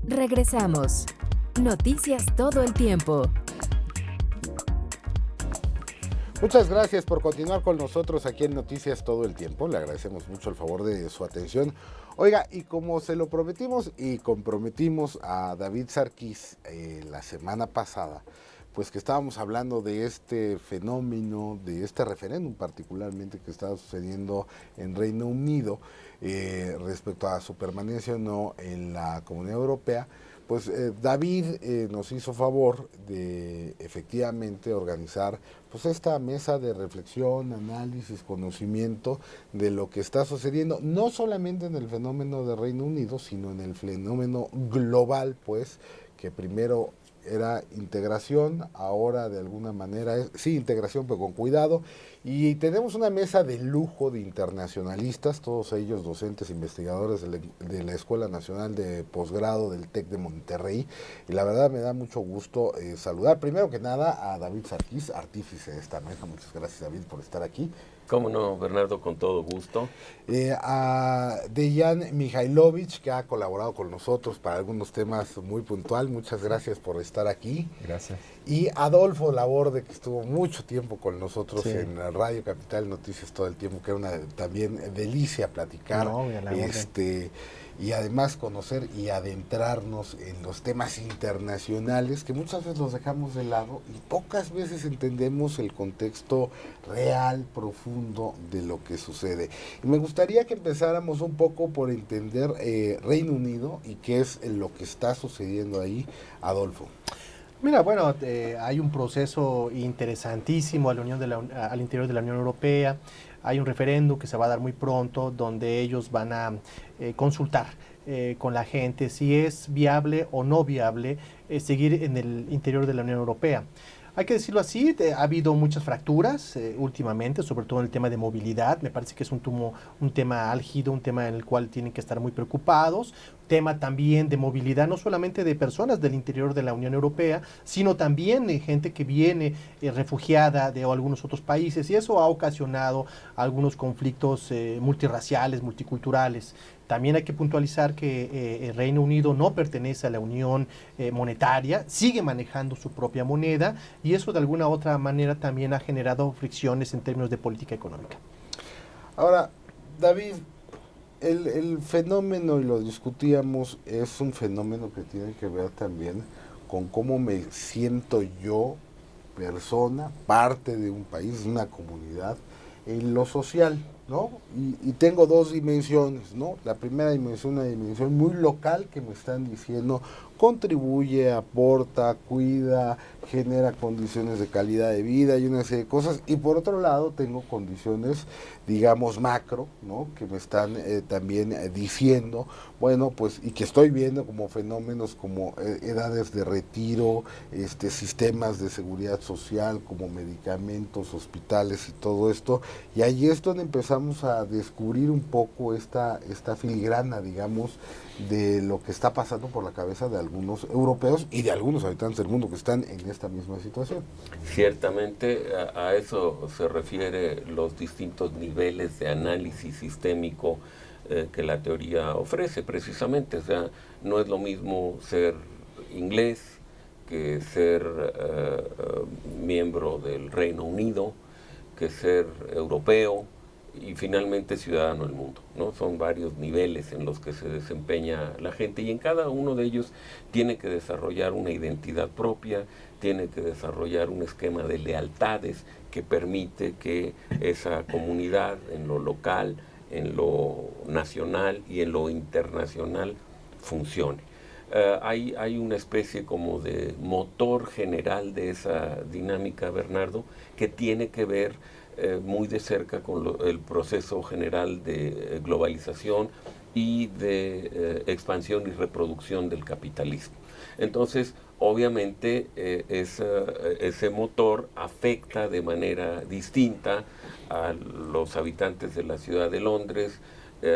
Regresamos. Noticias todo el tiempo. Muchas gracias por continuar con nosotros aquí en Noticias todo el tiempo. Le agradecemos mucho el favor de su atención. Oiga, y como se lo prometimos y comprometimos a David Sarkis la semana pasada, pues que estábamos hablando de este fenómeno, de este referéndum particularmente que está sucediendo en Reino Unido respecto a su permanencia o no en la Comunidad Europea. Pues David nos hizo favor de efectivamente organizar pues esta mesa de reflexión, análisis, conocimiento de lo que está sucediendo, no solamente en el fenómeno de Reino Unido, sino en el fenómeno global, pues, que primero era integración, ahora de alguna manera es, sí, integración, pero con cuidado. Y tenemos una mesa de lujo de internacionalistas, todos ellos docentes, investigadores de la Escuela Nacional de Posgrado del TEC de Monterrey. Y la verdad me da mucho gusto saludar, primero que nada, a David Sarkis, artífice de esta mesa. Muchas gracias, David, por estar aquí. Cómo no, Bernardo, con todo gusto. A Dejan Mihailovic, que ha colaborado con nosotros para algunos temas muy puntual. Muchas gracias por estar aquí. Gracias. Y Adolfo Laborde, que estuvo mucho tiempo con nosotros Sí. en Radio Capital Noticias todo el tiempo, que era una también delicia platicar. No, a la orden. Y además conocer y adentrarnos en los temas internacionales que muchas veces los dejamos de lado y pocas veces entendemos el contexto real, profundo de lo que sucede. Y me gustaría que empezáramos un poco por entender Reino Unido y qué es lo que está sucediendo ahí. Adolfo. Mira, bueno, hay un proceso interesantísimo al interior de la Unión Europea. Hay un referéndum que se va a dar muy pronto donde ellos van a consultar con la gente si es viable o no viable seguir en el interior de la Unión Europea. Hay que decirlo así, ha habido muchas fracturas últimamente, sobre todo en el tema de movilidad. Me parece que es un tema álgido, un tema en el cual tienen que estar muy preocupados. Tema también de movilidad, no solamente de personas del interior de la Unión Europea, sino también de gente que viene refugiada de algunos otros países, y eso ha ocasionado algunos conflictos multirraciales, multiculturales. También hay que puntualizar que el Reino Unido no pertenece a la Unión Monetaria, sigue manejando su propia moneda, y eso de alguna u otra manera también ha generado fricciones en términos de política económica. Ahora, David, el fenómeno, y lo discutíamos, es un fenómeno que tiene que ver también con cómo me siento yo, persona, parte de un país, de una comunidad, en lo social, ¿no? Y tengo dos dimensiones, ¿no? La primera dimensión, una dimensión muy local que me están diciendo contribuye, aporta, cuida, genera condiciones de calidad de vida y una serie de cosas. Y por otro lado tengo condiciones, digamos, macro, ¿no? Que me están también diciendo, bueno, pues, y que estoy viendo como fenómenos como edades de retiro, sistemas de seguridad social, como medicamentos, hospitales y todo esto. Y ahí es donde empezamos a descubrir un poco esta filigrana, digamos, de lo que está pasando por la cabeza de algunos europeos y de algunos habitantes del mundo que están en esta misma situación. Ciertamente a eso se refiere los distintos niveles de análisis sistémico que la teoría ofrece precisamente. O sea, no es lo mismo ser inglés que ser miembro del Reino Unido, que ser europeo y finalmente ciudadano del mundo, ¿no? Son varios niveles en los que se desempeña la gente y en cada uno de ellos tiene que desarrollar una identidad propia, tiene que desarrollar un esquema de lealtades que permite que esa comunidad en lo local, en lo nacional y en lo internacional funcione. Hay una especie como de motor general de esa dinámica, Bernardo, que tiene que ver muy de cerca con el proceso general de globalización y de expansión y reproducción del capitalismo. Entonces, obviamente, ese motor afecta de manera distinta a los habitantes de la ciudad de Londres,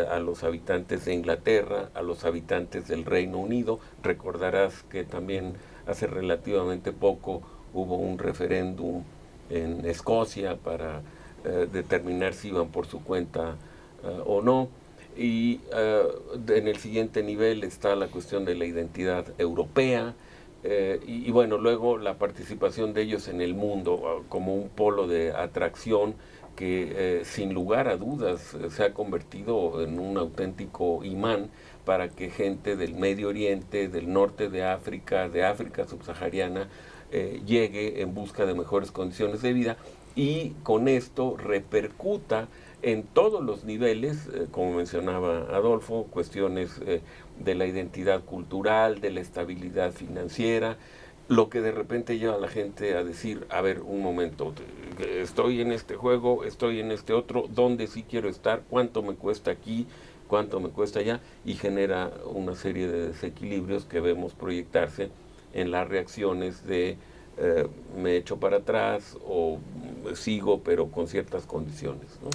a los habitantes de Inglaterra, a los habitantes del Reino Unido. Recordarás que también hace relativamente poco hubo un referéndum en Escocia para determinar si iban por su cuenta o no. Y en el siguiente nivel está la cuestión de la identidad europea, y bueno, luego la participación de ellos en el mundo como un polo de atracción que sin lugar a dudas se ha convertido en un auténtico imán para que gente del Medio Oriente, del norte de África subsahariana, llegue en busca de mejores condiciones de vida, y con esto repercuta en todos los niveles, como mencionaba Adolfo, cuestiones de la identidad cultural, de la estabilidad financiera, lo que de repente lleva a la gente a decir, a ver, un momento, estoy en este juego, estoy en este otro, ¿dónde sí quiero estar? ¿Cuánto me cuesta aquí? ¿Cuánto me cuesta allá? Y genera una serie de desequilibrios que vemos proyectarse en las reacciones de me echo para atrás o sigo, pero con ciertas condiciones, ¿no?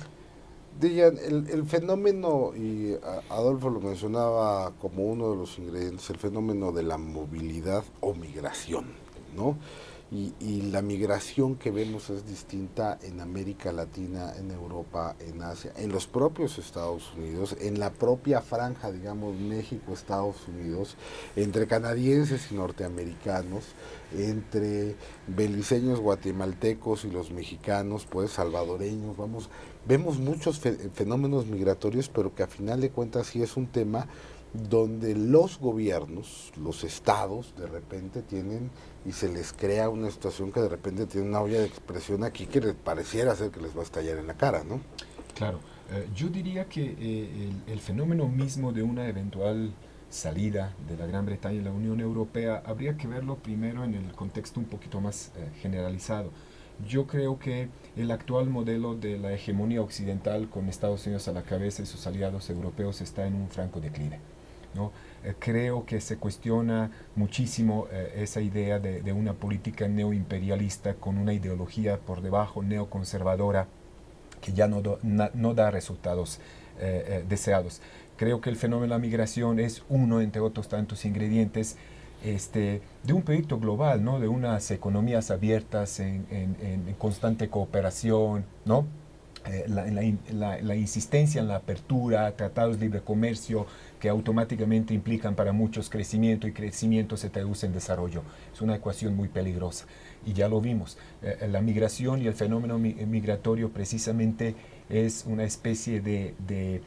Digan, el fenómeno, y Adolfo lo mencionaba como uno de los ingredientes, el fenómeno de la movilidad o migración, ¿no? Y la migración que vemos es distinta en América Latina, en Europa, en Asia, en los propios Estados Unidos, en la propia franja, digamos, México, Estados Unidos, entre canadienses y norteamericanos, entre beliceños, guatemaltecos y los mexicanos, pues salvadoreños, vamos, vemos muchos fenómenos migratorios, pero que a final de cuentas sí es un tema donde los gobiernos, los estados, de repente tienen y se les crea una situación que de repente tiene una olla de expresión aquí que les pareciera ser que les va a estallar en la cara, ¿no? Claro, yo diría que el fenómeno mismo de una eventual salida de la Gran Bretaña y la Unión Europea habría que verlo primero en el contexto un poquito más generalizado. Yo creo que el actual modelo de la hegemonía occidental con Estados Unidos a la cabeza y sus aliados europeos está en un franco declive, ¿no? Creo que se cuestiona muchísimo esa idea de una política neoimperialista con una ideología por debajo neoconservadora que ya no da resultados deseados. Creo que el fenómeno de la migración es uno, entre otros tantos ingredientes, de un proyecto global, ¿no? De unas economías abiertas en constante cooperación, ¿no? La insistencia en la apertura, tratados de libre comercio que automáticamente implican para muchos crecimiento, y crecimiento se traduce en desarrollo. Es una ecuación muy peligrosa y ya lo vimos. La migración y el fenómeno migratorio precisamente es una especie de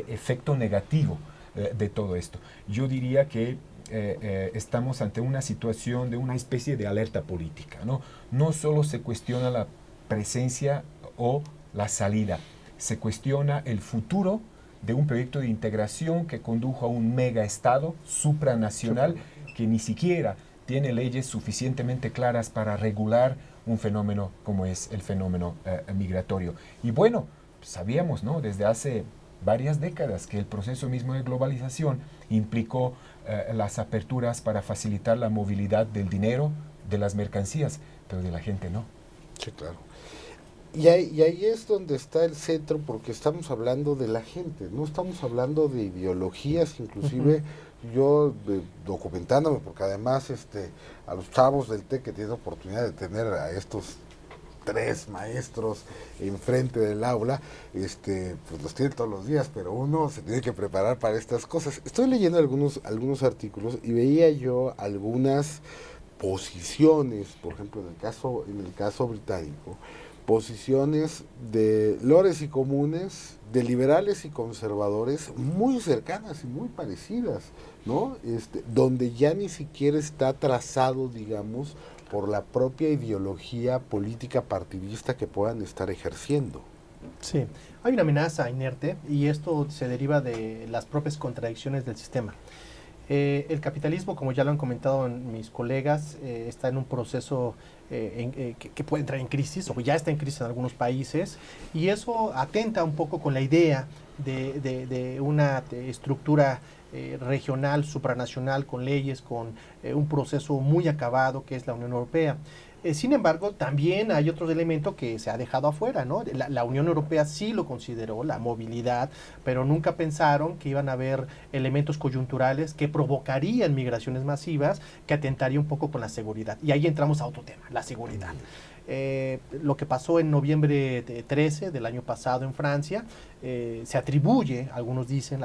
efecto negativo de todo esto. Yo diría que estamos ante una situación de una especie de alerta política, ¿no? No solo se cuestiona la presencia o la salida, se cuestiona el futuro de un proyecto de integración que condujo a un megaestado supranacional que ni siquiera tiene leyes suficientemente claras para regular un fenómeno como es el fenómeno migratorio. Y bueno, sabíamos, ¿no?, desde hace varias décadas que el proceso mismo de globalización implicó las aperturas para facilitar la movilidad del dinero, de las mercancías, pero de la gente no. Sí, claro. Y ahí es donde está el centro, porque estamos hablando de la gente, no estamos hablando de ideologías, inclusive yo documentándome, porque además a los chavos del TEC que tienen oportunidad de tener a estos 3 maestros enfrente del aula, pues los tienen todos los días, pero uno se tiene que preparar para estas cosas. Estoy leyendo algunos artículos y veía yo algunas posiciones, por ejemplo, en el caso británico, posiciones de lores y comunes, de liberales y conservadores muy cercanas y muy parecidas, ¿no? Donde ya ni siquiera está trazado, digamos, por la propia ideología política partidista que puedan estar ejerciendo. Sí, hay una amenaza inerte y esto se deriva de las propias contradicciones del sistema. El capitalismo, como ya lo han comentado mis colegas, está en un proceso que puede entrar en crisis o ya está en crisis en algunos países, y eso atenta un poco con la idea de una estructura regional, supranacional, con leyes, con un proceso muy acabado que es la Unión Europea. Sin embargo, también hay otros elementos que se ha dejado afuera, ¿no? La Unión Europea sí lo consideró, la movilidad, pero nunca pensaron que iban a haber elementos coyunturales que provocarían migraciones masivas, que atentaría un poco con la seguridad. Y ahí entramos a otro tema, la seguridad. Lo que pasó en noviembre 13 del año pasado en Francia se atribuye, algunos dicen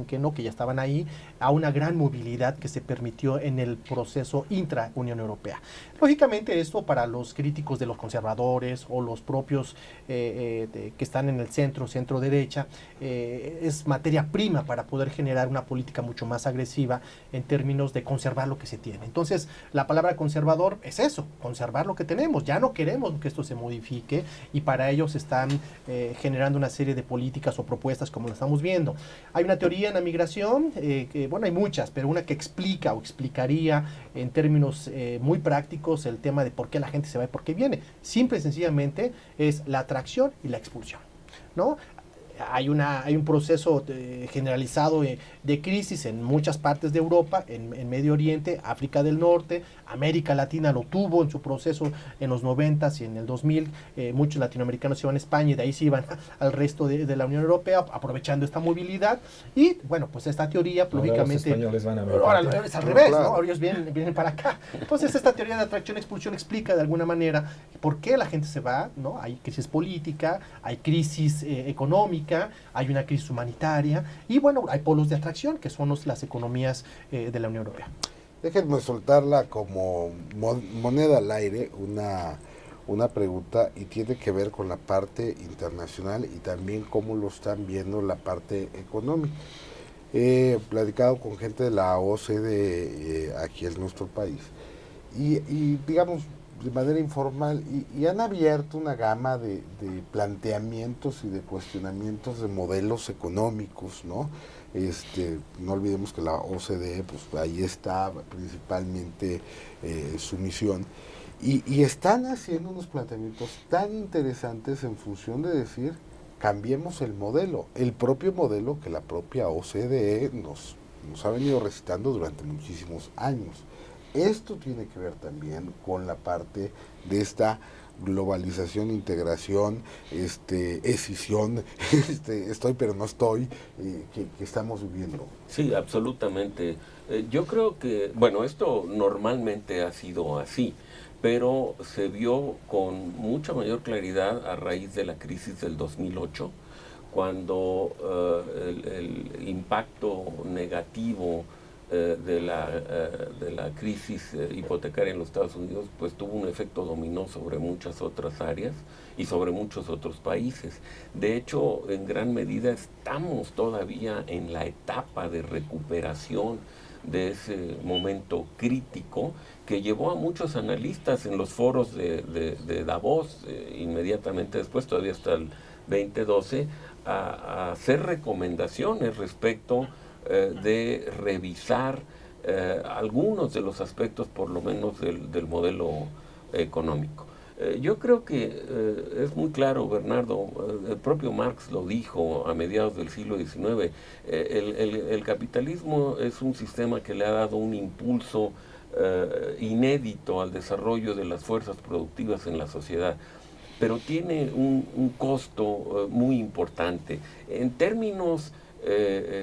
que no, que ya estaban ahí, a una gran movilidad que se permitió en el proceso intra-Unión Europea. Lógicamente esto para los críticos de los conservadores o los propios que están en el centro derecha, es materia prima para poder generar una política mucho más agresiva en términos de conservar lo que se tiene. Entonces, la palabra conservador es eso, conservar lo que tenemos. Ya no queremos que esto se modifique y para ellos están generando una serie de políticas o propuestas como lo estamos viendo. Hay una teoría en la migración, bueno, hay muchas, pero una que explica o explicaría en términos muy prácticos el tema de por qué la gente se va y por qué viene. Simple y sencillamente es la atracción y la expulsión, ¿no? Hay un proceso generalizado de crisis en muchas partes de Europa, en Medio Oriente, África del Norte, América Latina lo tuvo en su proceso en los 90s y en el 2000. Muchos latinoamericanos se iban a España y de ahí se iban al resto de la Unión Europea, aprovechando esta movilidad. Y bueno, pues esta teoría, Ahora lógicamente. los españoles van a ver. Ahora es al revés, claro. ¿no? Ellos vienen para acá. Entonces, esta teoría de atracción-expulsión explica de alguna manera por qué la gente se va, ¿no? Hay crisis política, hay crisis económica, hay una crisis humanitaria y bueno, hay polos de atracción que son las economías de la Unión Europea. Déjenme soltarla como moneda al aire, una pregunta, y tiene que ver con la parte internacional y también cómo lo están viendo la parte económica. He platicado con gente de la OCDE aquí en nuestro país y digamos de manera informal y han abierto una gama de planteamientos y de cuestionamientos de modelos económicos, ¿no? No olvidemos que la OCDE, pues ahí está principalmente su misión y están haciendo unos planteamientos tan interesantes en función de decir cambiemos el modelo, el propio modelo que la propia OCDE nos ha venido recitando durante muchísimos años. Esto tiene que ver también con la parte de esta globalización, integración, escisión, estoy pero no estoy, que estamos viviendo. Sí, absolutamente. Yo creo que, bueno, esto normalmente ha sido así, pero se vio con mucha mayor claridad a raíz de la crisis del 2008, cuando el impacto negativo de la crisis hipotecaria en los Estados Unidos pues tuvo un efecto dominó sobre muchas otras áreas y sobre muchos otros países. De hecho, en gran medida estamos todavía en la etapa de recuperación de ese momento crítico que llevó a muchos analistas en los foros de Davos, inmediatamente después, todavía hasta el 2012, a hacer recomendaciones respecto de revisar algunos de los aspectos, por lo menos, del modelo económico. Yo creo que es muy claro, Bernardo, el propio Marx lo dijo a mediados del siglo XIX, el capitalismo es un sistema que le ha dado un impulso inédito al desarrollo de las fuerzas productivas en la sociedad, pero tiene un costo muy importante en términos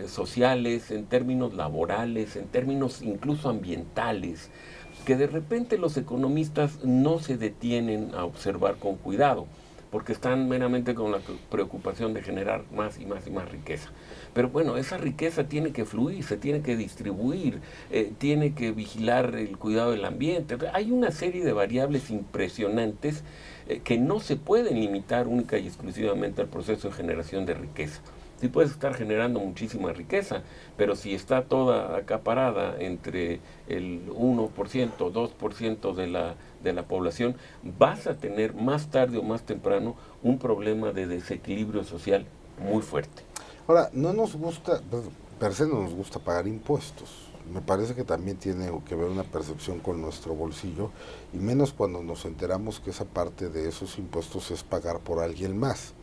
sociales, en términos laborales, en términos incluso ambientales, que de repente los economistas no se detienen a observar con cuidado, porque están meramente con la preocupación de generar más y más y más riqueza. Pero bueno, esa riqueza tiene que fluir, se tiene que distribuir, tiene que vigilar el cuidado del ambiente. Hay una serie de variables impresionantes que no se pueden limitar única y exclusivamente al proceso de generación de riqueza. Sí puedes estar generando muchísima riqueza, pero si está toda acaparada entre el 1%, 2% de la población, vas a tener más tarde o más temprano un problema de desequilibrio social muy fuerte. Ahora, no nos gusta, pues, per se no nos gusta pagar impuestos. Me parece que también tiene que ver una percepción con nuestro bolsillo, y menos cuando nos enteramos que esa parte de esos impuestos es pagar por alguien más.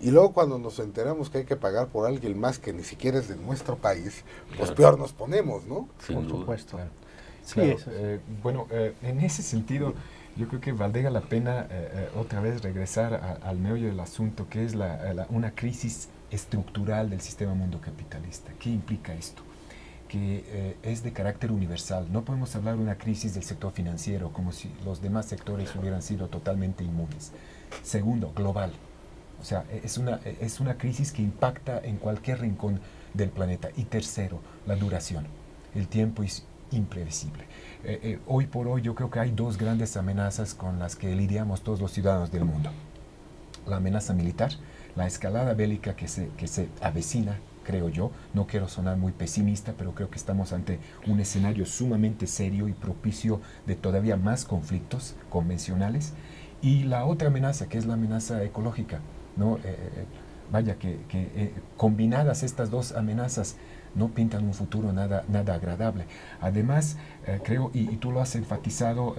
Y luego cuando nos enteramos que hay que pagar por alguien más que ni siquiera es de nuestro país, pues peor nos ponemos, ¿no? Por supuesto. Claro. Sí, Claro, eso. bueno, en ese sentido, yo creo que valdría la pena otra vez regresar al meollo del asunto, que es una crisis estructural del sistema mundo capitalista. ¿Qué implica esto? que es de carácter universal. No podemos hablar de una crisis del sector financiero como si los demás sectores hubieran sido totalmente inmunes. Segundo, global. O sea, es una crisis que impacta en cualquier rincón del planeta. Y tercero, la duración. El tiempo es imprevisible. Hoy por hoy yo creo que hay dos grandes amenazas con las que lidiamos todos los ciudadanos del mundo. La amenaza militar, la escalada bélica que se avecina, creo yo. No quiero sonar muy pesimista, pero creo que estamos ante un escenario sumamente serio y propicio de todavía más conflictos convencionales. Y la otra amenaza, que es la amenaza ecológica, ¿no? Vaya que combinadas estas dos amenazas no pintan un futuro nada agradable. Además, creo, y tú lo has enfatizado,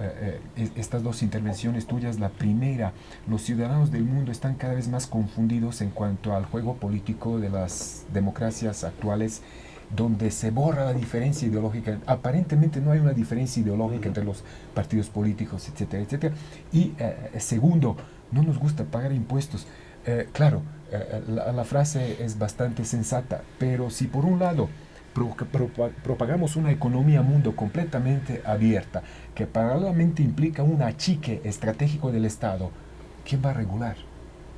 estas dos intervenciones tuyas, la primera, los ciudadanos del mundo están cada vez más confundidos en cuanto al juego político de las democracias actuales, donde se borra la diferencia ideológica. Aparentemente no hay una diferencia ideológica entre los partidos políticos, etcétera, etcétera. Y segundo, no nos gusta pagar impuestos. Claro, la frase es bastante sensata, pero si por un lado propagamos una economía mundo completamente abierta, que paralelamente implica un achique estratégico del Estado, ¿quién va a regular?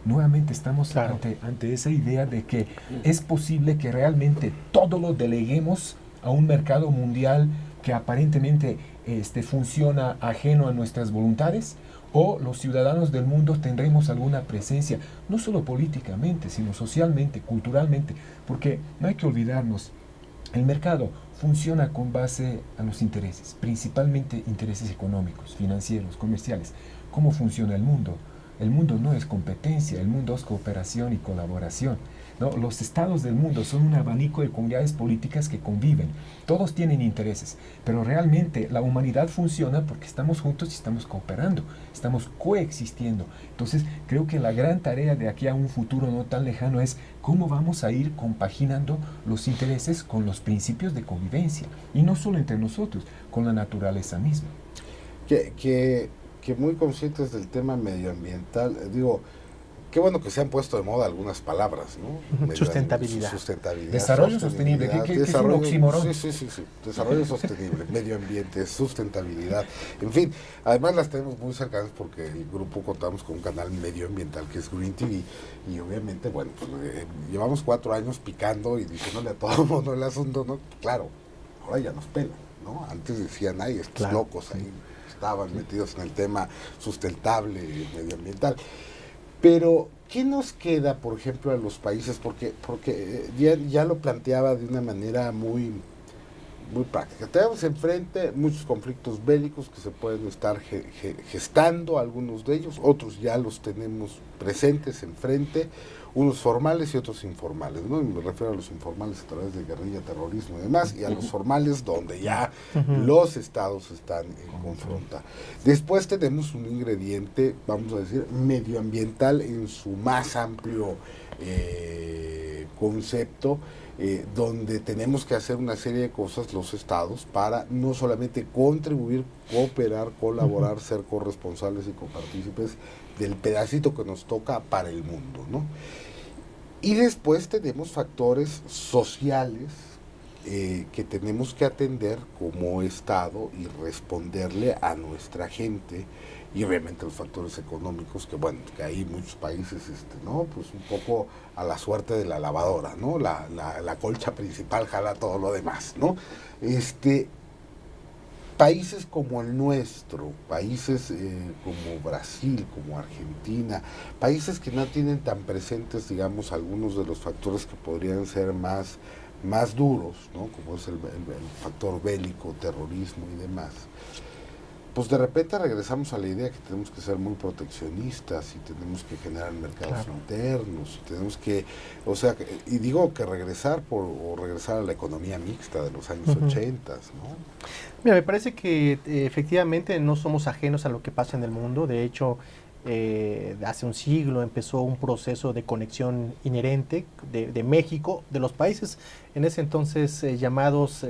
Nuevamente estamos ante esa idea de que es posible que realmente todo lo deleguemos a un mercado mundial que aparentemente funciona ajeno a nuestras voluntades, o los ciudadanos del mundo tendremos alguna presencia, no solo políticamente, sino socialmente, culturalmente, porque no hay que olvidarnos, el mercado funciona con base a los intereses, principalmente intereses económicos, financieros, comerciales. ¿Cómo funciona el mundo? El mundo no es competencia, el mundo es cooperación y colaboración, ¿no? Los estados del mundo son un abanico de comunidades políticas que conviven. Todos tienen intereses, pero realmente la humanidad funciona porque estamos juntos y estamos cooperando, estamos coexistiendo. Entonces, creo que la gran tarea de aquí a un futuro no tan lejano es cómo vamos a ir compaginando los intereses con los principios de convivencia, y no solo entre nosotros, con la naturaleza misma. Que muy conscientes del tema medioambiental, digo, qué bueno que se han puesto de moda algunas palabras, ¿no? Sustentabilidad. Desarrollo sostenible, ¿qué es un oxímoron? Sí. Desarrollo sostenible, medio ambiente, sustentabilidad. En fin, además las tenemos muy cercanas porque el grupo contamos con un canal medioambiental que es Green TV y obviamente, bueno, pues, llevamos 4 años picando y diciéndole a todo el mundo el asunto, ¿no? Claro, ahora ya nos pelan, ¿no? Antes decían, ay, estos locos ahí estaban metidos en el tema sustentable medioambiental. Pero, ¿qué nos queda, por ejemplo, a los países? Porque ya lo planteaba de una manera muy práctica. Tenemos enfrente muchos conflictos bélicos que se pueden estar gestando, algunos de ellos, otros ya los tenemos presentes enfrente, unos formales y otros informales, ¿no? Y me refiero a los informales a través de guerrilla, terrorismo y demás, y a los formales donde ya los estados están en confronta. Después tenemos un ingrediente, vamos a decir, medioambiental en su más amplio concepto, donde tenemos que hacer una serie de cosas los estados para no solamente contribuir, cooperar, colaborar, ser corresponsables y copartícipes del pedacito que nos toca para el mundo, ¿no? Y después tenemos factores sociales que tenemos que atender como Estado y responderle a nuestra gente, y obviamente los factores económicos que, bueno, que ahí muchos países, ¿no? Pues un poco a la suerte de la lavadora, ¿no? La colcha principal jala todo lo demás, ¿no? Países como el nuestro, países como Brasil, como Argentina, países que no tienen tan presentes, digamos, algunos de los factores que podrían ser más duros, ¿no? Como es el factor bélico, terrorismo y demás, pues de repente regresamos a la idea que tenemos que ser muy proteccionistas y tenemos que generar mercados internos, y tenemos que, o sea, y digo que regresar a la economía mixta de los años 80, ¿no? Mira, me parece que efectivamente no somos ajenos a lo que pasa en el mundo. De hecho, hace un siglo empezó un proceso de conexión inherente de México, de los países en ese entonces llamados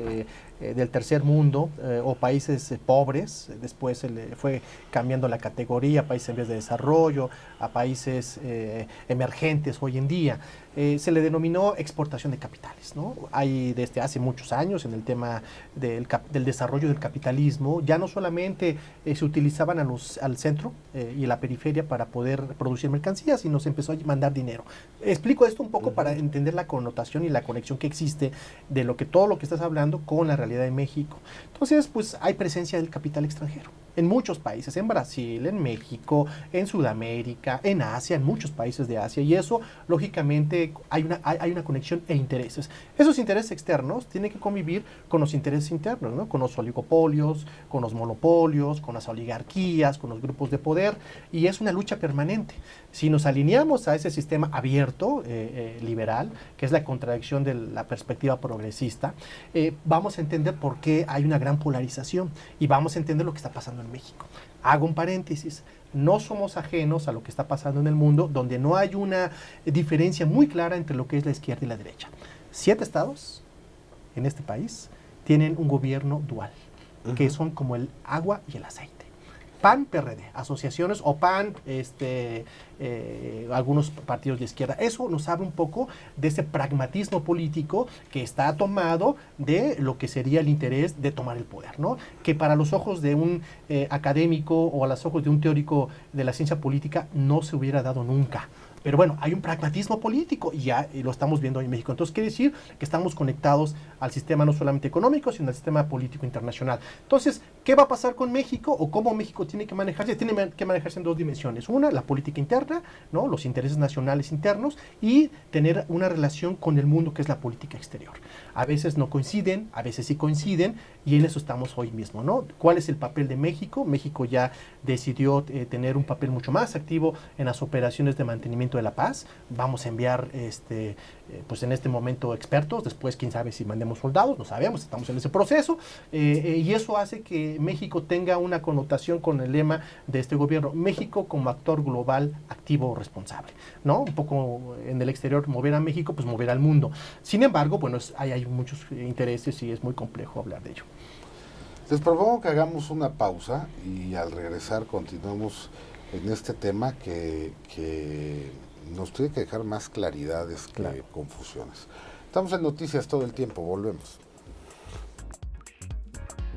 del tercer mundo o países pobres. Después se le fue cambiando la categoría, países en vías de desarrollo, a países emergentes hoy en día. Se le denominó exportación de capitales, ¿no? Hay desde hace muchos años en el tema del desarrollo del capitalismo, ya no solamente se utilizaban al centro y a la periferia para poder producir mercancías, sino se empezó a mandar dinero. Explico esto un poco para entender la connotación y la conexión que existe de todo lo que estás hablando con la realidad de México. Entonces, pues hay presencia del capital extranjero en muchos países, en Brasil, en México, en Sudamérica, en Asia, en muchos países de Asia, y eso, lógicamente, hay una conexión e intereses. Esos intereses externos tienen que convivir con los intereses internos, ¿no? Con los oligopolios, con los monopolios, con las oligarquías, con los grupos de poder, y es una lucha permanente. Si nos alineamos a ese sistema abierto, liberal, que es la contradicción de la perspectiva progresista, vamos a entender por qué hay una gran polarización y vamos a entender lo que está pasando en México. Hago un paréntesis. No somos ajenos a lo que está pasando en el mundo, donde no hay una diferencia muy clara entre lo que es la izquierda y la derecha. 7 estados en este país tienen un gobierno dual, que son como el agua y el aceite. PAN, PRD, asociaciones o PAN, algunos partidos de izquierda. Eso nos habla un poco de ese pragmatismo político que está tomado de lo que sería el interés de tomar el poder, ¿no? Que para los ojos de un académico o a los ojos de un teórico de la ciencia política no se hubiera dado nunca. Pero bueno, hay un pragmatismo político y ya lo estamos viendo hoy en México. Entonces quiere decir que estamos conectados al sistema no solamente económico, sino al sistema político internacional. Entonces, ¿qué va a pasar con México o cómo México tiene que manejarse? Tiene que manejarse en 2 dimensiones. Una, la política interna, ¿no? Los intereses nacionales internos, y tener una relación con el mundo, que es la política exterior. A veces no coinciden, a veces sí coinciden, y en eso estamos hoy mismo, ¿no? ¿Cuál es el papel de México? México ya decidió tener un papel mucho más activo en las operaciones de mantenimiento de la paz. Vamos a enviar pues en este momento expertos, después quién sabe si mandemos soldados, no sabemos, estamos en ese proceso, y eso hace que México tenga una connotación con el lema de este gobierno: México como actor global activo responsable, ¿no? Un poco en el exterior, mover a México, pues mover al mundo. Sin embargo, bueno, hay muchos intereses y es muy complejo hablar de ello. Les propongo que hagamos una pausa y al regresar continuamos en este tema que nos tiene que dejar más claridades que confusiones. Estamos en Noticias Todo el Tiempo, volvemos.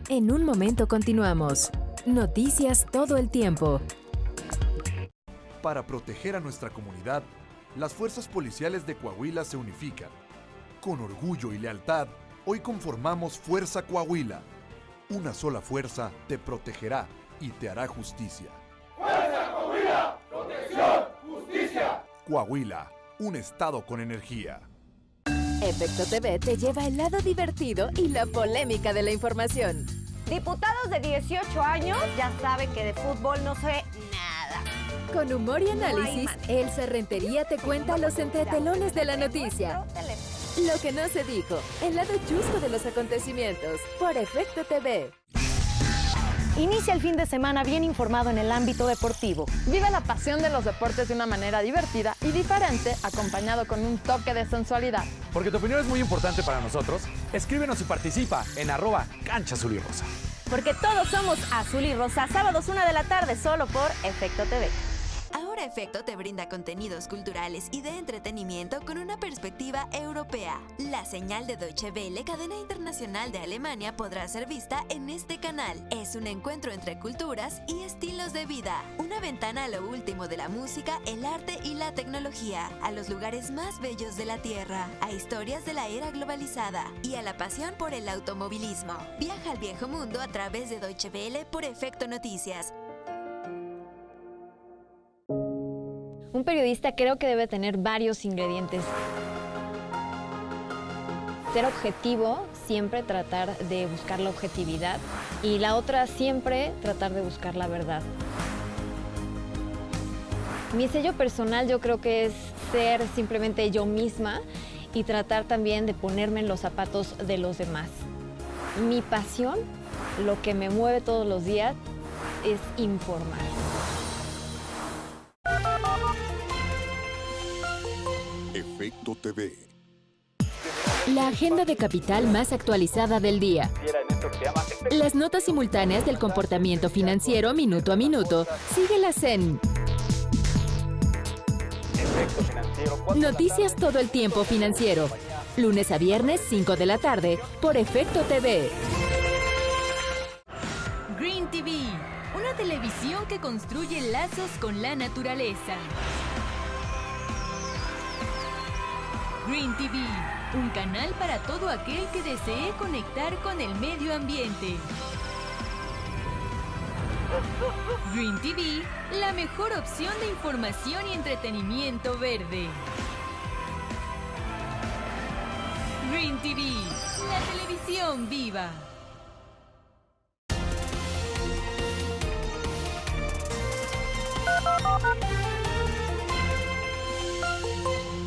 En un momento continuamos. Noticias Todo el Tiempo. Para proteger a nuestra comunidad, las fuerzas policiales de Coahuila se unifican. Con orgullo y lealtad, hoy conformamos Fuerza Coahuila. Una sola fuerza te protegerá y te hará justicia. ¡Fuerza Coahuila! ¡Protección! ¡Justicia! Coahuila, un estado con energía. Efecto TV te lleva al lado divertido y la polémica de la información. Diputados de 18 años ya saben que de fútbol no sé nada. Con humor y análisis, Elsa Rentería te cuenta los entretelones de la noticia. Lo que no se dijo, el lado chusco de los acontecimientos, por Efecto TV. Inicia el fin de semana bien informado en el ámbito deportivo. Vive la pasión de los deportes de una manera divertida y diferente, acompañado con un toque de sensualidad. Porque tu opinión es muy importante para nosotros, escríbenos y participa en @canchaazulyrrosa. Porque todos somos azul y rosa, sábados 1 de la tarde, solo por Efecto TV. Ahora Efecto te brinda contenidos culturales y de entretenimiento con una perspectiva europea. La señal de Deutsche Welle, cadena internacional de Alemania, podrá ser vista en este canal. Es un encuentro entre culturas y estilos de vida. Una ventana a lo último de la música, el arte y la tecnología. A los lugares más bellos de la Tierra. A historias de la era globalizada. Y a la pasión por el automovilismo. Viaja al viejo mundo a través de Deutsche Welle por Efecto Noticias. Un periodista creo que debe tener varios ingredientes. Ser objetivo, siempre tratar de buscar la objetividad, y la otra, siempre tratar de buscar la verdad. Mi sello personal yo creo que es ser simplemente yo misma y tratar también de ponerme en los zapatos de los demás. Mi pasión, lo que me mueve todos los días, es informar. Efecto TV. La agenda de Capital más actualizada del día. Las notas simultáneas del comportamiento financiero minuto a minuto. Síguelas en Noticias Todo el Tiempo Financiero. Lunes a viernes, 5 de la tarde, por Efecto TV. Green TV, una televisión que construye lazos con la naturaleza. Green TV, un canal para todo aquel que desee conectar con el medio ambiente. Green TV, la mejor opción de información y entretenimiento verde. Green TV, la televisión viva.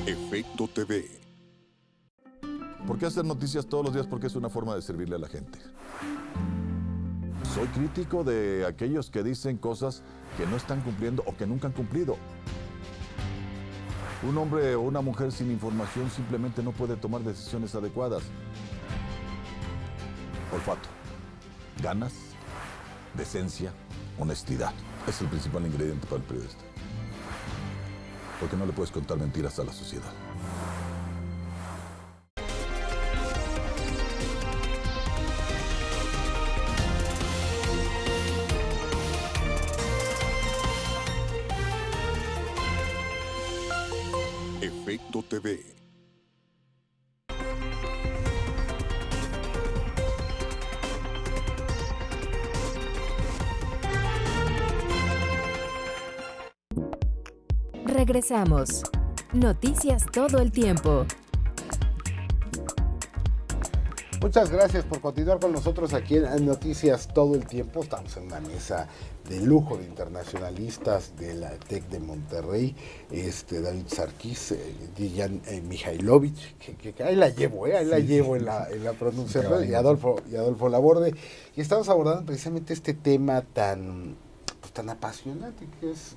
Efecto TV. ¿Por qué hacer noticias todos los días? Porque es una forma de servirle a la gente. Soy crítico de aquellos que dicen cosas que no están cumpliendo o que nunca han cumplido. Un hombre o una mujer sin información simplemente no puede tomar decisiones adecuadas. Olfato, ganas, decencia, honestidad. Es el principal ingrediente para el periodista. Porque no le puedes contar mentiras a la sociedad. Efecto TV. Regresamos. Noticias Todo el Tiempo. Muchas gracias por continuar con nosotros aquí en Noticias Todo el Tiempo. Estamos en una mesa de lujo de internacionalistas de la TEC de Monterrey, David Sarkis, Dijan Mihailovic, que ahí la llevo en la pronunciación, y Adolfo Laborde, y estamos abordando precisamente este tema tan apasionante que es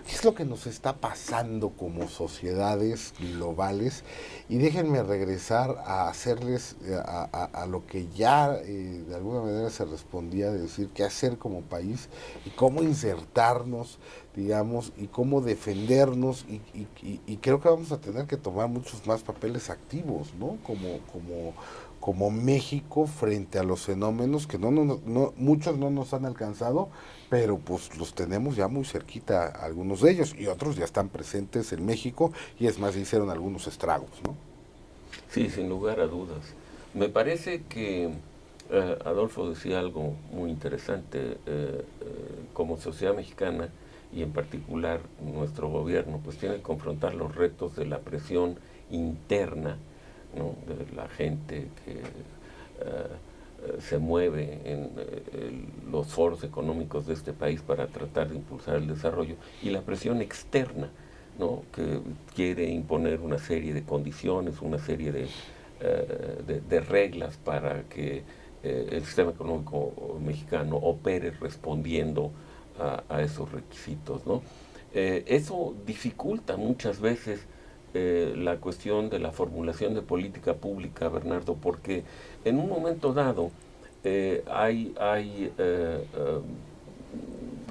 ¿qué es lo que nos está pasando como sociedades globales? Y déjenme regresar a hacerles a lo que ya de alguna manera se respondía, de decir qué hacer como país y cómo insertarnos, digamos, y cómo defendernos, y creo que vamos a tener que tomar muchos más papeles activos, ¿no? Como México frente a los fenómenos que muchos no nos han alcanzado, pero pues los tenemos ya muy cerquita, algunos de ellos, y otros ya están presentes en México, y es más, hicieron algunos estragos, ¿no? Sí, sin lugar a dudas. Me parece que Adolfo decía algo muy interesante. Como sociedad mexicana, y en particular nuestro gobierno, pues tiene que confrontar los retos de la presión interna, ¿no? De la gente que se mueve en los foros económicos de este país para tratar de impulsar el desarrollo, y la presión externa, ¿no? Que quiere imponer una serie de condiciones, una serie de reglas para que el sistema económico mexicano opere respondiendo a esos requisitos, ¿no? Eso dificulta muchas veces la cuestión de la formulación de política pública, Bernardo, porque en un momento dado hay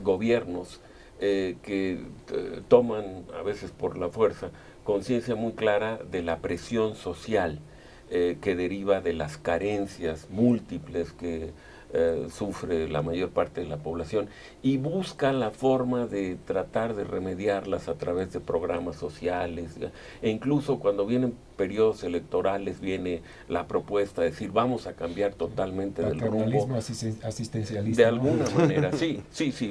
gobiernos que toman, a veces por la fuerza, conciencia muy clara de la presión social que deriva de las carencias múltiples que sufre la mayor parte de la población, y busca la forma de tratar de remediarlas a través de programas sociales, e incluso cuando vienen periodos electorales viene la propuesta de decir vamos a cambiar totalmente del rumbo asistencialista, de alguna manera, sí,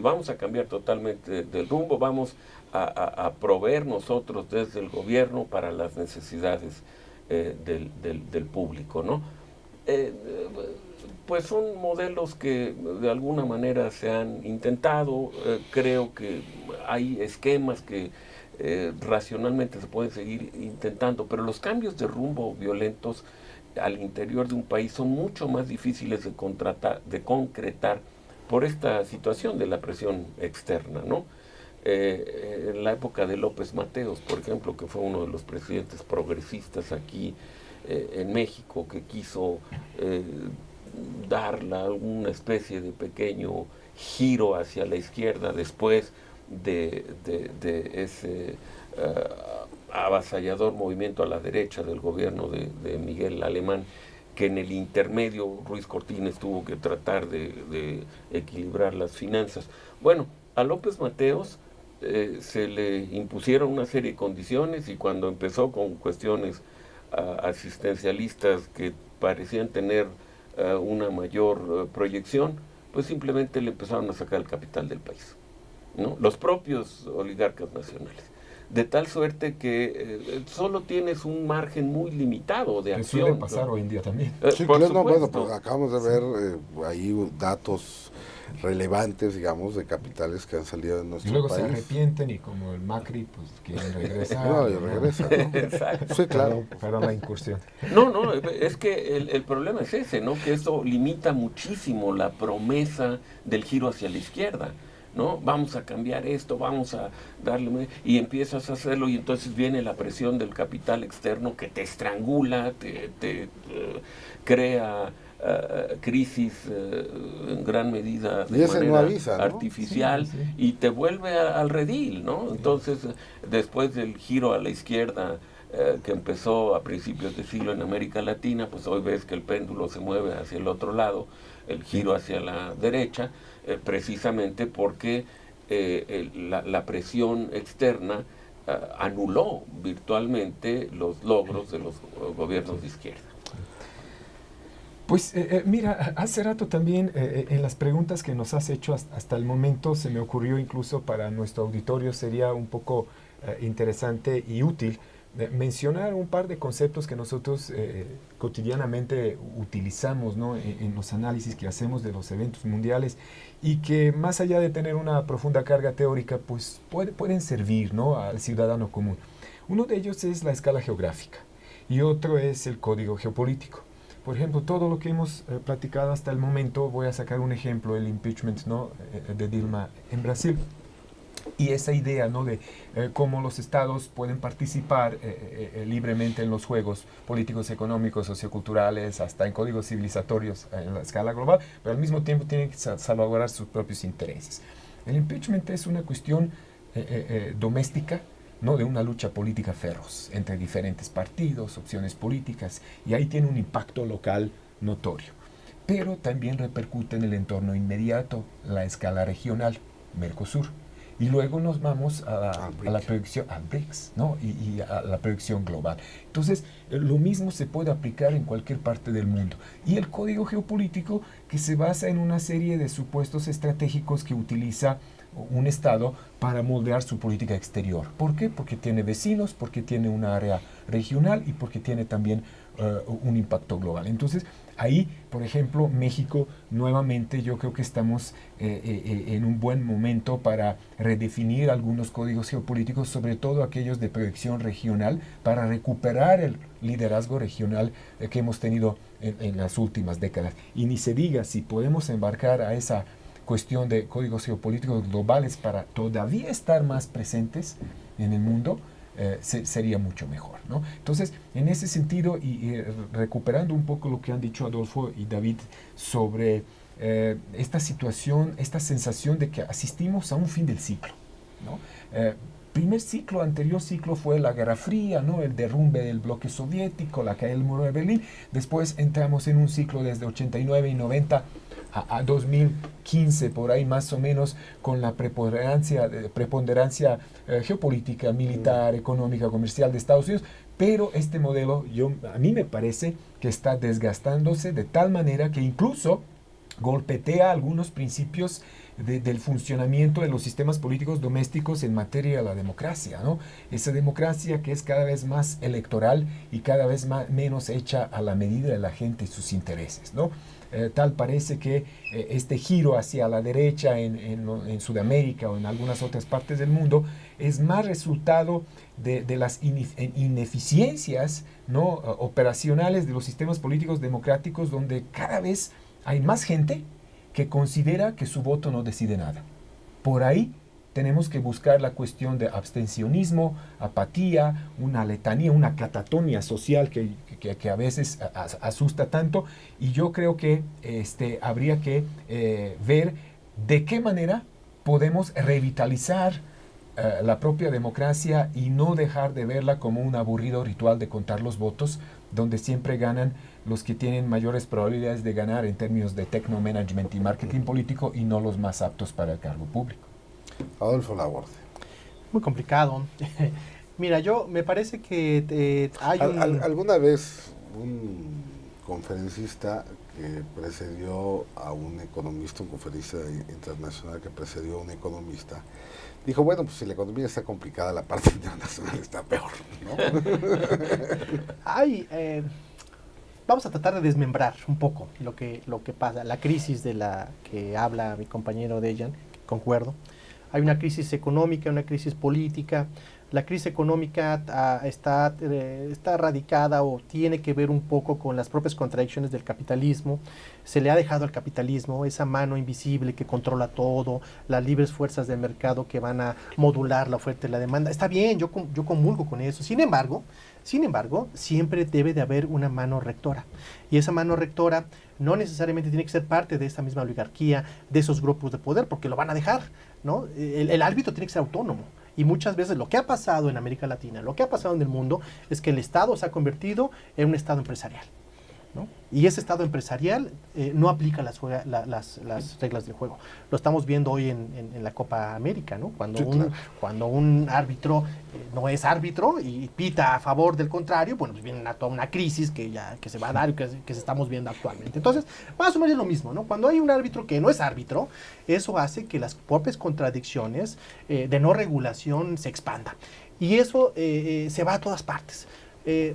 vamos a cambiar totalmente del rumbo, vamos a proveer nosotros desde el gobierno para las necesidades del público, ¿no? Pues son modelos que de alguna manera se han intentado. Creo que hay esquemas que racionalmente se pueden seguir intentando, pero los cambios de rumbo violentos al interior de un país son mucho más difíciles de concretar por esta situación de la presión externa, ¿no? En la época de López Mateos, por ejemplo, que fue uno de los presidentes progresistas aquí en México, que quiso dar una especie de pequeño giro hacia la izquierda después de ese avasallador movimiento a la derecha del gobierno de Miguel Alemán, que en el intermedio Ruiz Cortines tuvo que tratar de equilibrar las finanzas. Bueno, a López Mateos se le impusieron una serie de condiciones, y cuando empezó con cuestiones asistencialistas que parecían tener una mayor proyección, pues simplemente le empezaron a sacar el capital del país, ¿no? Los propios oligarcas nacionales. De tal suerte que solo tienes un margen muy limitado de acción. Suele pasar hoy en día también. Sí, claro, no, bueno, pues acabamos de ver ahí datos relevantes, digamos, de capitales que han salido de nuestro país. Y luego se arrepienten, y como el Macri, pues quieren regresar. No, y regresa, ¿no? Exacto. Sí, claro. Para la incursión. No, es que el problema es ese, ¿no? Que esto limita muchísimo la promesa del giro hacia la izquierda, ¿no? Vamos a cambiar esto, vamos a darle... Y empiezas a hacerlo, y entonces viene la presión del capital externo que te estrangula, te crea crisis en gran medida de manera no avisa, ¿no? artificial, sí. Y te vuelve al redil, ¿no? Entonces, después del giro a la izquierda que empezó a principios de siglo en América Latina, pues hoy ves que el péndulo se mueve hacia el otro lado, el giro hacia la derecha, precisamente porque la presión externa anuló virtualmente los logros de los gobiernos de izquierda. Pues mira, hace rato también en las preguntas que nos has hecho hasta el momento, se me ocurrió, incluso para nuestro auditorio sería un poco interesante y útil mencionar un par de conceptos que nosotros cotidianamente utilizamos, ¿no? en los análisis que hacemos de los eventos mundiales, y que más allá de tener una profunda carga teórica, pues pueden servir, ¿no? al ciudadano común. Uno de ellos es la escala geográfica, y otro es el código geopolítico. Por ejemplo, todo lo que hemos platicado hasta el momento, voy a sacar un ejemplo, el impeachment, ¿no? de Dilma en Brasil. Y esa idea, ¿no? de cómo los estados pueden participar libremente en los juegos políticos, económicos, socioculturales, hasta en códigos civilizatorios en la escala global, pero al mismo tiempo tienen que salvaguardar sus propios intereses. El impeachment es una cuestión doméstica, ¿no? de una lucha política feroz entre diferentes partidos, opciones políticas, y ahí tiene un impacto local notorio. Pero también repercute en el entorno inmediato, la escala regional, Mercosur. Y luego nos vamos a la proyección, al BRICS, ¿no? y a la proyección global. Entonces, lo mismo se puede aplicar en cualquier parte del mundo. Y el código geopolítico, que se basa en una serie de supuestos estratégicos que utiliza un Estado para moldear su política exterior. ¿Por qué? Porque tiene vecinos, porque tiene una área regional, y porque tiene también un impacto global. Entonces, ahí, por ejemplo, México, nuevamente, yo creo que estamos en un buen momento para redefinir algunos códigos geopolíticos, sobre todo aquellos de proyección regional, para recuperar el liderazgo regional que hemos tenido en las últimas décadas. Y ni se diga, si podemos embarcar a esa cuestión de códigos geopolíticos globales para todavía estar más presentes en el mundo, sería mucho mejor, ¿no? Entonces, en ese sentido, y recuperando un poco lo que han dicho Adolfo y David sobre esta situación, esta sensación de que asistimos a un fin del ciclo, ¿no? Primer ciclo, anterior ciclo fue la Guerra Fría, ¿no? El derrumbe del bloque soviético, la caída del muro de Berlín. Después entramos en un ciclo desde 89 y 90 a 2015, por ahí más o menos, con la preponderancia geopolítica, militar, económica, comercial de Estados Unidos. Pero este modelo, a mí me parece que está desgastándose de tal manera que incluso golpetea algunos principios del funcionamiento de los sistemas políticos domésticos en materia de la democracia, ¿no? Esa democracia que es cada vez más electoral y cada vez menos hecha a la medida de la gente y sus intereses, ¿no? Tal parece que este giro hacia la derecha en Sudamérica o en algunas otras partes del mundo es más resultado de las ineficiencias, ¿no? operacionales de los sistemas políticos democráticos, donde cada vez hay más gente que considera que su voto no decide nada. Por ahí tenemos que buscar la cuestión de abstencionismo, apatía, una letanía, una catatonia social que a veces asusta tanto, y yo creo que habría que ver de qué manera podemos revitalizar la propia democracia y no dejar de verla como un aburrido ritual de contar los votos, donde siempre ganan los que tienen mayores probabilidades de ganar en términos de tecnomanagement y marketing político, y no los más aptos para el cargo público. Adolfo Laborde. Muy complicado. Mira, me parece que hay alguna vez un conferencista que precedió a un economista, un conferencista internacional que precedió a un economista, dijo, bueno, pues si la economía está complicada, la parte internacional está peor, ¿no? Vamos a tratar de desmembrar un poco lo que pasa, la crisis de la que habla mi compañero Dejan, concuerdo. Hay una crisis económica, una crisis política. La crisis económica está radicada o tiene que ver un poco con las propias contradicciones del capitalismo. Se le ha dejado al capitalismo esa mano invisible que controla todo, las libres fuerzas del mercado que van a modular la oferta y la demanda. Está bien, yo comulgo con eso. Sin embargo, siempre debe de haber una mano rectora. Y esa mano rectora no necesariamente tiene que ser parte de esta misma oligarquía, de esos grupos de poder, porque lo van a dejar, ¿no? El árbitro tiene que ser autónomo. Y muchas veces lo que ha pasado en América Latina, lo que ha pasado en el mundo, es que el Estado se ha convertido en un Estado empresarial, ¿no? Y ese Estado empresarial no aplica las reglas del juego. Lo estamos viendo hoy en la Copa América, ¿no? Cuando un árbitro no es árbitro y pita a favor del contrario, bueno, pues viene toda una crisis que se va a dar y que se estamos viendo actualmente. Entonces, más o menos es lo mismo, ¿no? Cuando hay un árbitro que no es árbitro, eso hace que las propias contradicciones de no regulación se expandan. Y eso se va a todas partes.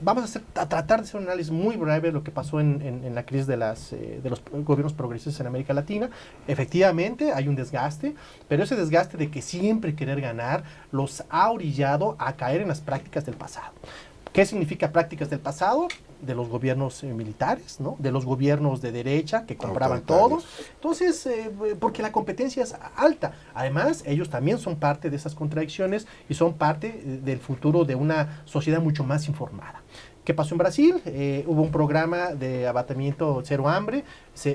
Vamos a tratar de hacer un análisis muy breve de lo que pasó en la crisis de los gobiernos progresistas en América Latina. Efectivamente hay un desgaste, pero ese desgaste de que siempre querer ganar los ha orillado a caer en las prácticas del pasado. ¿Qué significa prácticas del pasado? De los gobiernos militares, ¿no? De los gobiernos de derecha que compraban todo. Entonces, porque la competencia es alta. Además, ellos también son parte de esas contradicciones y son parte del futuro de una sociedad mucho más informada. ¿Qué pasó en Brasil? Hubo un programa de abatimiento cero hambre,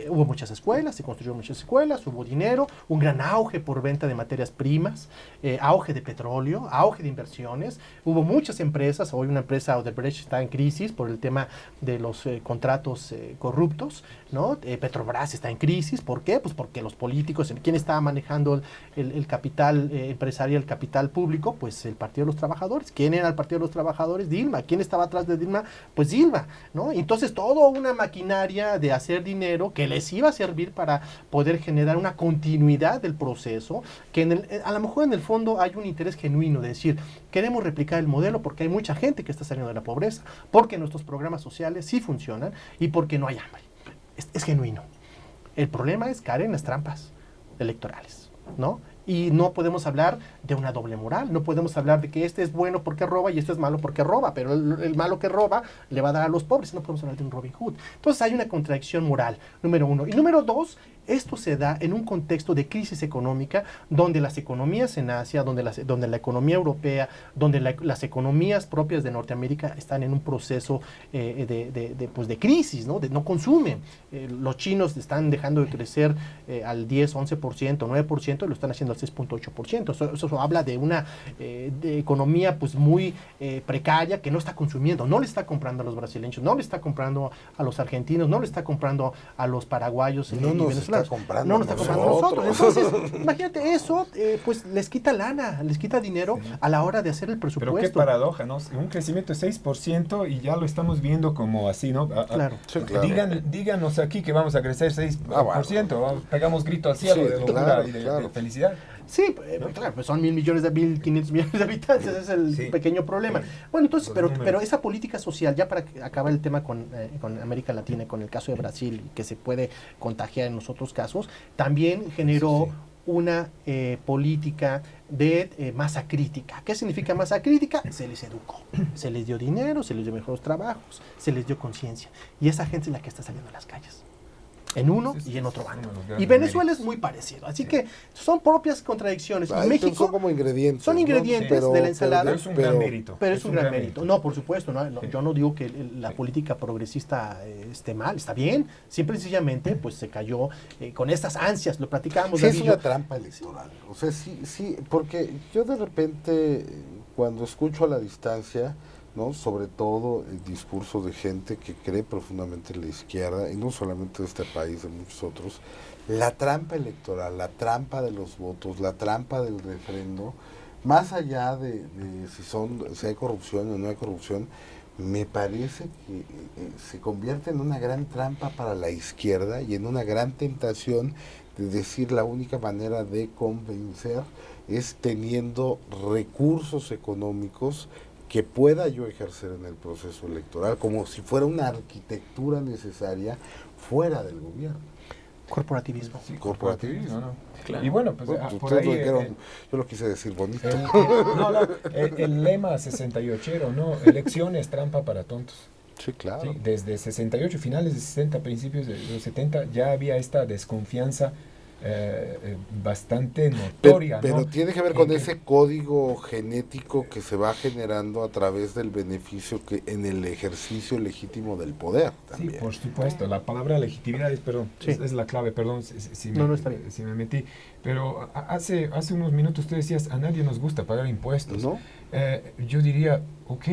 hubo muchas escuelas, se construyeron muchas escuelas, hubo dinero, un gran auge por venta de materias primas, auge de petróleo, auge de inversiones, hubo muchas empresas. Hoy una empresa, Odebrecht, está en crisis por el tema de los contratos corruptos, ¿no? Petrobras está en crisis. ¿Por qué? Pues porque los políticos, ¿quién estaba manejando el capital empresarial, el capital público? Pues el Partido de los Trabajadores. ¿Quién era el Partido de los Trabajadores? Dilma. ¿Quién estaba atrás de Dilma? Pues Dilma, ¿no? Entonces toda una maquinaria de hacer dinero que les iba a servir para poder generar una continuidad del proceso, que a lo mejor en el fondo hay un interés genuino de decir, queremos replicar el modelo porque hay mucha gente que está saliendo de la pobreza, porque nuestros programas sociales sí funcionan y porque no hay hambre. Es genuino. El problema es caer en las trampas electorales, ¿no? Y no podemos hablar de una doble moral, no podemos hablar de que este es bueno porque roba y este es malo porque roba, pero el malo que roba le va a dar a los pobres. No podemos hablar de un Robin Hood. Entonces hay una contradicción moral, número uno. Y número dos, esto se da en un contexto de crisis económica donde las economías en Asia, donde la economía europea, donde las economías propias de Norteamérica están en un proceso de crisis, ¿no? No consumen. Los chinos están dejando de crecer al 10, 11%, 9% y lo están haciendo al 6.8%. Eso habla de una de economía pues muy precaria que no está consumiendo, no le está comprando a los brasileños, no le está comprando a los argentinos, no le está comprando a los paraguayos y venezolanos. No nos está comprando a nosotros. Entonces, imagínate eso, pues les quita lana, les quita dinero a la hora de hacer el presupuesto. Pero qué paradoja, ¿no? Un crecimiento de 6% y ya lo estamos viendo como así, ¿no? Claro. Sí, claro. Díganos aquí que vamos a crecer 6%, pegamos grito al cielo de locura y de felicidad. Sí, claro, pues son 1.500 millones de habitantes, ese es el pequeño problema. Bueno, entonces, pero esa política social, ya para acabar el tema con América Latina y con el caso de Brasil, que se puede contagiar en los otros casos, también generó una política de masa crítica. ¿Qué significa masa crítica? Se les educó, se les dio dinero, se les dio mejores trabajos, se les dio conciencia. Y esa gente es la que está saliendo a las calles. en uno y en otro bando. Y Venezuela es muy parecido. Así que son propias contradicciones. Ay, México son como ingredientes. son ingredientes, ¿no? de la ensalada. Pero es un gran mérito. Pero es un gran mérito. No, por supuesto. No, yo no digo que la política progresista esté mal. Está bien. Simple y sencillamente pues se cayó con estas ansias. Lo platicamos. Sí, es una trampa electoral. O sea, sí, porque yo de repente, cuando escucho a la distancia, ¿no? Sobre todo el discurso de gente que cree profundamente en la izquierda, y no solamente de este país, de muchos otros, la trampa electoral, la trampa de los votos, la trampa del refrendo, más allá de si hay corrupción o no hay corrupción, me parece que se convierte en una gran trampa para la izquierda y en una gran tentación de decir la única manera de convencer es teniendo recursos económicos que pueda yo ejercer en el proceso electoral, como si fuera una arquitectura necesaria fuera del gobierno. Corporativismo. Sí, corporativismo. No. Claro. Y bueno, pues por ahí... yo lo quise decir bonito. El lema 68, ¿no? Elecciones, trampa para tontos. Sí, claro. Sí, desde 68, finales de 60, principios de los 70, ya había esta desconfianza bastante notoria. Pero ¿no? tiene que ver con ese código genético que se va generando a través del beneficio que en el ejercicio legítimo del poder. También. Sí, por supuesto. La palabra legitimidad es la clave. Perdón si me metí. Pero hace unos minutos tú decías, a nadie nos gusta pagar impuestos. ¿No? Yo diría, ok,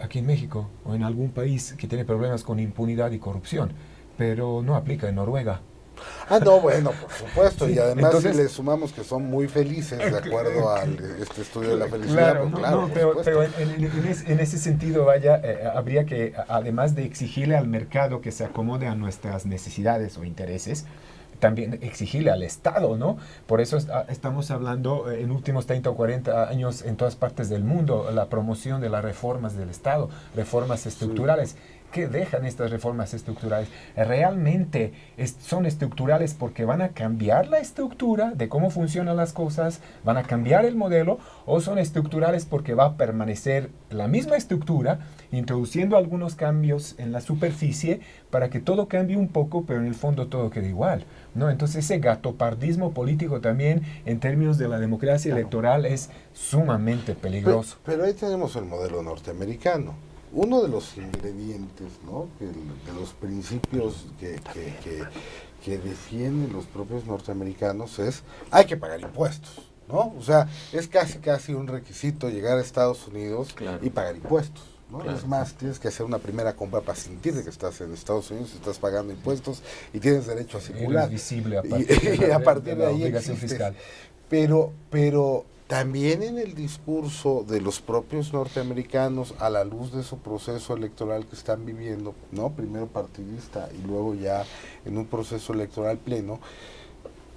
aquí en México o en algún país que tiene problemas con impunidad y corrupción, pero no aplica en Noruega. Ah, no, bueno, por supuesto, Sí, y además entonces, si le sumamos que son muy felices, de acuerdo al estudio de la felicidad, pero en ese sentido, habría que, además de exigirle al mercado que se acomode a nuestras necesidades o intereses, también exigirle al Estado, ¿no? Por eso estamos hablando en últimos 30 o 40 años en todas partes del mundo, la promoción de las reformas del Estado, reformas estructurales. Sí. ¿Qué dejan estas reformas estructurales? ¿Realmente son estructurales porque van a cambiar la estructura de cómo funcionan las cosas, van a cambiar el modelo, o son estructurales porque va a permanecer la misma estructura, introduciendo algunos cambios en la superficie para que todo cambie un poco, pero en el fondo todo quede igual, ¿no? Entonces ese gatopardismo político también en términos de la democracia electoral es sumamente peligroso. Pero ahí tenemos el modelo norteamericano. Uno de los ingredientes, ¿no? de los principios que defienden los propios norteamericanos es hay que pagar impuestos, ¿no? O sea, es casi un requisito llegar a Estados Unidos y pagar impuestos, ¿no? Claro. Es más, tienes que hacer una primera compra para sentir de que estás en Estados Unidos, estás pagando impuestos y tienes derecho a circular. Eres visible a partir de ahí obligación fiscal. Pero también en el discurso de los propios norteamericanos, a la luz de su proceso electoral que están viviendo, ¿no? Primero partidista y luego ya en un proceso electoral pleno,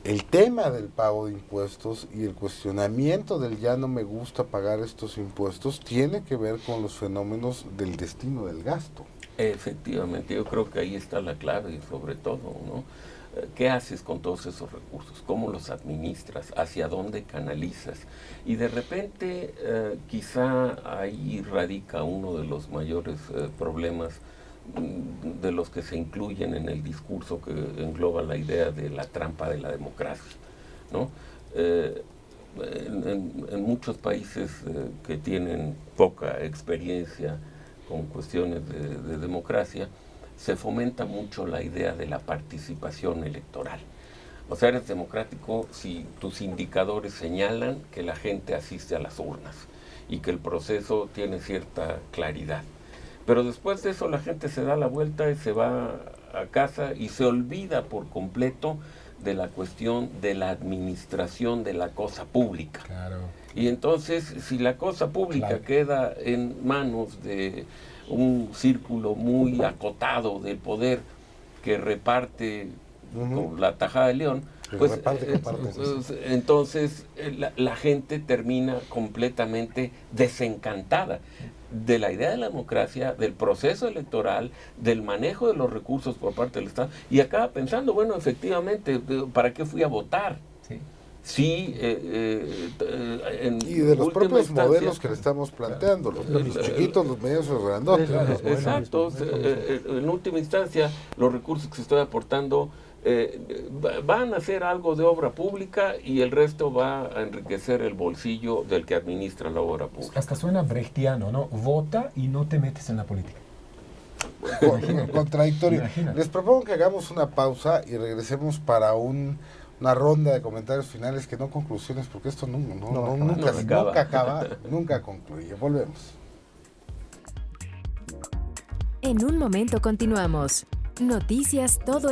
el tema del pago de impuestos y el cuestionamiento del ya no me gusta pagar estos impuestos tiene que ver con los fenómenos del destino del gasto. Efectivamente, yo creo que ahí está la clave y sobre todo, ¿no? ¿Qué haces con todos esos recursos? ¿Cómo los administras? ¿Hacia dónde canalizas? Y de repente quizá ahí radica uno de los mayores problemas de los que se incluyen en el discurso que engloba la idea de la trampa de la democracia, ¿no? En muchos países que tienen poca experiencia con cuestiones de democracia, se fomenta mucho la idea de la participación electoral. O sea, eres democrático si tus indicadores señalan que la gente asiste a las urnas y que el proceso tiene cierta claridad. Pero después de eso la gente se da la vuelta y se va a casa y se olvida por completo de la cuestión de la administración de la cosa pública. Claro. Y entonces, si la cosa pública queda en manos de un círculo muy acotado del poder que reparte con la tajada de león, pues entonces la gente termina completamente desencantada de la idea de la democracia, del proceso electoral, del manejo de los recursos por parte del Estado, y acaba pensando, bueno, efectivamente, ¿para qué fui a votar? sí, y de los propios modelos que le estamos planteando, los chiquitos, los medios y los grandotes. Exacto, en última instancia, los recursos que se están aportando van a hacer algo de obra pública y el resto va a enriquecer el bolsillo del que administra la obra pública. Hasta suena brechtiano, ¿no? Vota y no te metes en la política. Contradictorio. Imagínate. Les propongo que hagamos una pausa y regresemos para una ronda de comentarios finales, que no conclusiones, porque esto nunca acaba, nunca concluye. Volvemos. En un momento continuamos. Noticias todo